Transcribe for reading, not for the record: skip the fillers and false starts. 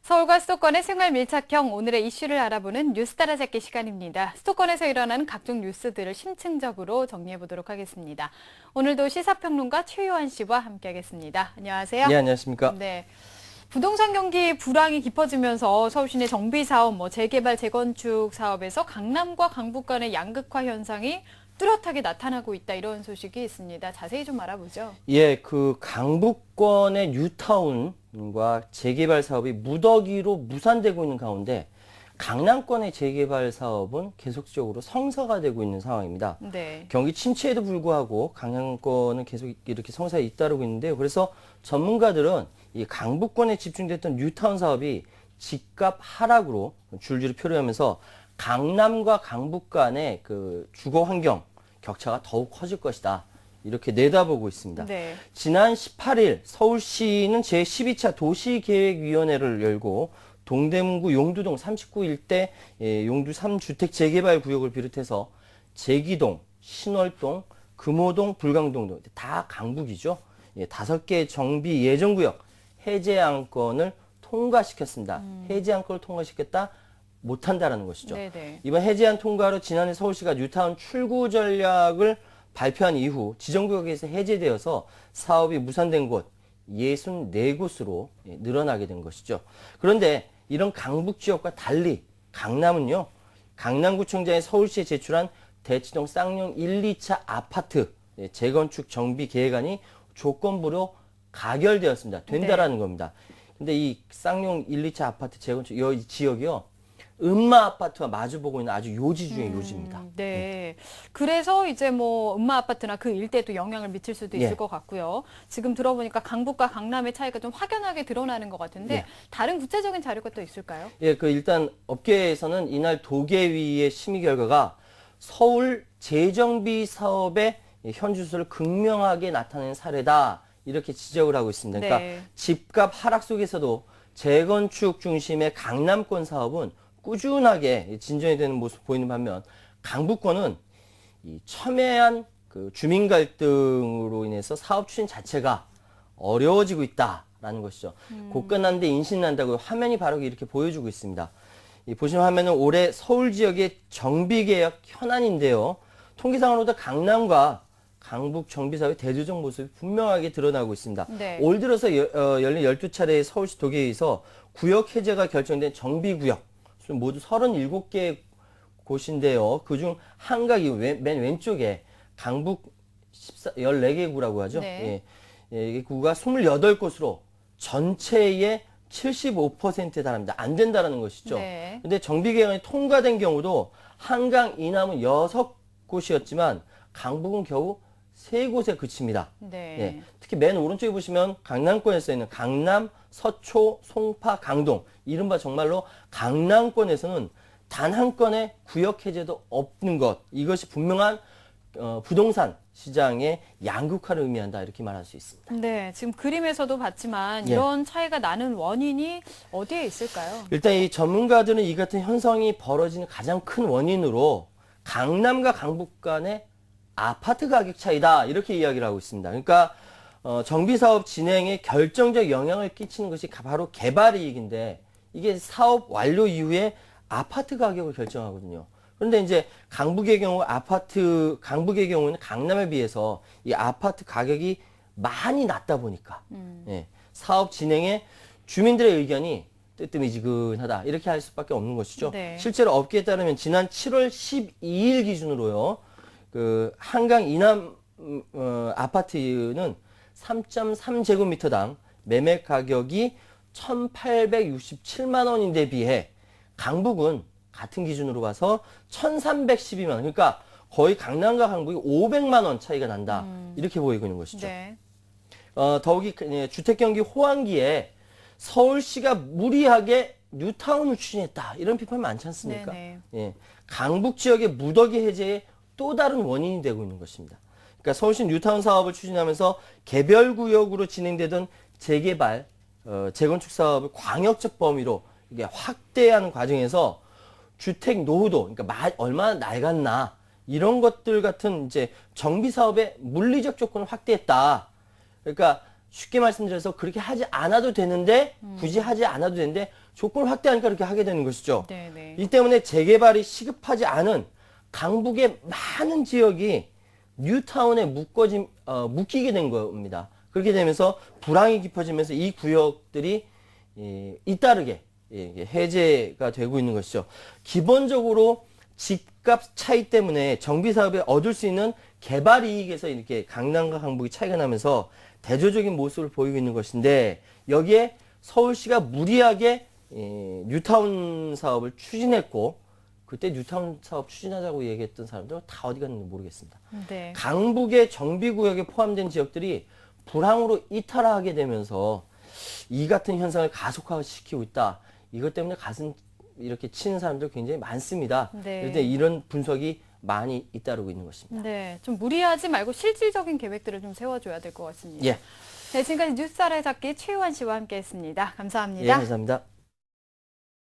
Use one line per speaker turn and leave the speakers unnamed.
서울과 수도권의 생활 밀착형 오늘의 이슈를 알아보는 뉴스 따라잡기 시간입니다. 수도권에서 일어나는 각종 뉴스들을 심층적으로 정리해 보도록 하겠습니다. 오늘도 시사평론가 최요한 씨와 함께하겠습니다. 안녕하세요.
네, 안녕하십니까.
네. 부동산 경기 불황이 깊어지면서 서울 시내 정비 사업, 재개발, 재건축 사업에서 강남과 강북 간의 양극화 현상이 뚜렷하게 나타나고 있다, 이런 소식이 있습니다. 자세히 좀 알아보죠.
예, 그 강북권의 뉴타운과 재개발 사업이 무더기로 무산되고 있는 가운데 강남권의 재개발 사업은 계속적으로 성사가 되고 있는 상황입니다.
네.
경기 침체에도 불구하고 강남권은 계속 이렇게 성사에 잇따르고 있는데요. 그래서 전문가들은 이 강북권에 집중됐던 뉴타운 사업이 집값 하락으로 줄줄이 표류하면서 강남과 강북 간의 그 주거 환경 격차가 더욱 커질 것이다, 이렇게 내다보고 있습니다.
네.
지난 18일 서울시는 제12차 도시계획위원회를 열고 동대문구 용두동 39 일대 용두 3주택 재개발 구역을 비롯해서 제기동, 신월동, 금호동, 불광동 등 다 강북이죠. 5개 정비 예정구역 해제 안건을 통과시켰습니다. 해제 안건을 통과시켰다 못한다라는 것이죠.
네네. 이번
이번 해제안 통과로 지난해 서울시가 뉴타운 출구 전략을 발표한 이후 지정구역에서 해제되어서 사업이 무산된 곳 64곳으로 늘어나게 된 것이죠. 그런데 이런 강북 지역과 달리 강남은요, 강남구청장이 서울시에 제출한 대치동 쌍용 1, 2차 아파트 재건축 정비 계획안이 조건부로 가결되었습니다. 된다라는 겁니다. 근데 이 쌍용 1, 2차 아파트 재건축 이 지역이요, 음마 아파트와 마주보고 있는 아주 요지 중의 요지입니다.
네. 그래서 이제 음마 아파트나 그 일대에도 영향을 미칠 수도 있을
예.
것 같고요. 지금 들어보니까 강북과 강남의 차이가 좀 확연하게 드러나는 것 같은데,
예.
다른 구체적인 자료가 또 있을까요?
예, 일단 업계에서는 이날 도계위의 심의 결과가 서울 재정비 사업의 현주소를 극명하게 나타낸 사례다, 이렇게 지적을 하고 있습니다. 그러니까
네.
집값 하락 속에서도 재건축 중심의 강남권 사업은 꾸준하게 진전이 되는 모습 보이는 반면 강북권은 이 첨예한 그 주민 갈등으로 인해서 사업 추진 자체가 어려워지고 있다라는 것이죠. 곧 끝났는데 인신난다고 화면이 바로 이렇게 보여주고 있습니다. 이 보시는 화면은 올해 서울 지역의 정비 계약 현안인데요. 통계상으로도 강남과 강북 정비 사업의 대조적 모습이 분명하게 드러나고 있습니다.
네.
올 들어서 열린 12차례의 서울시 도계에서 구역 해제가 결정된 정비구역 모두 37개 곳인데요. 그중 한각이 맨 왼쪽에 강북 14개 구라고 하죠.
네.
이 구가 28곳으로 전체의 75%에 달합니다. 안 된다는 것이죠.
네.
근데 정비계획안이 통과된 경우도 한강 이남은 6곳이었지만 강북은 겨우 3곳에 그칩니다.
네.
예, 특히 맨 오른쪽에 보시면 강남권에 써있는 강남, 서초, 송파, 강동, 이른바 정말로 강남권에서는 단 한 건의 구역 해제도 없는 것, 이것이 분명한 부동산 시장의 양극화를 의미한다, 이렇게 말할 수 있습니다.
네. 지금 그림에서도 봤지만
예.
이런 차이가 나는 원인이 어디에 있을까요?
일단 이 전문가들은 이 같은 현상이 벌어지는 가장 큰 원인으로 강남과 강북 간의 아파트 가격 차이다, 이렇게 이야기를 하고 있습니다. 그러니까 정비사업 진행에 결정적 영향을 끼치는 것이 바로 개발이익인데, 이게 사업 완료 이후에 아파트 가격을 결정하거든요. 그런데 이제 강북의 경우는 강남에 비해서 이 아파트 가격이 많이 낮다 보니까 예, 사업 진행에 주민들의 의견이 뜨뜨미지근하다, 이렇게 할 수밖에 없는 것이죠.
네.
실제로 업계에 따르면 지난 7월 12일 기준으로요, 그 한강 이남 아파트는 3.3제곱미터당 매매 가격이 1,867만 원인데 비해 강북은 같은 기준으로 봐서 1,312만 원. 그러니까 거의 강남과 강북이 500만 원 차이가 난다, 이렇게 보이고 있는 것이죠.
네.
더욱이 주택 경기 호황기에 서울시가 무리하게 뉴타운을 추진했다, 이런 비판이 많지 않습니까?
네네.
예, 강북 지역의 무더기 해제의 또 다른 원인이 되고 있는 것입니다. 그러니까 서울시 뉴타운 사업을 추진하면서 개별 구역으로 진행되던 재개발, 재건축 사업을 광역적 범위로 이게 확대하는 과정에서 주택 노후도, 그러니까 얼마나 낡았나, 이런 것들 같은 이제 정비 사업의 물리적 조건을 확대했다. 그러니까 쉽게 말씀드려서 그렇게 하지 않아도 되는데 굳이 하지 않아도 되는데 조건을 확대하니까 그렇게 하게 되는 것이죠.
네네.
이 때문에 재개발이 시급하지 않은 강북의 많은 지역이 뉴타운에 묶이게 된 겁니다. 그렇게 되면서 불황이 깊어지면서 이 구역들이 잇따르게 해제가 되고 있는 것이죠. 기본적으로 집값 차이 때문에 정비사업에 얻을 수 있는 개발 이익에서 이렇게 강남과 강북이 차이가 나면서 대조적인 모습을 보이고 있는 것인데 여기에 서울시가 무리하게 뉴타운 사업을 추진했고 그때 뉴타운 사업 추진하자고 얘기했던 사람들은 다 어디 갔는지 모르겠습니다.
네.
강북의 정비구역에 포함된 지역들이 불황으로 이탈하게 되면서 이 같은 현상을 가속화시키고 있다. 이것 때문에 가슴 이렇게 치는 사람들 굉장히 많습니다.
네.
그런데 이런 분석이 많이 잇따르고 있는 것입니다.
네, 좀 무리하지 말고 실질적인 계획들을 좀 세워줘야 될 것 같습니다.
예.
네, 지금까지 뉴스 알아잡기 최유한 씨와 함께했습니다.
예,
감사합니다.
감사합니다.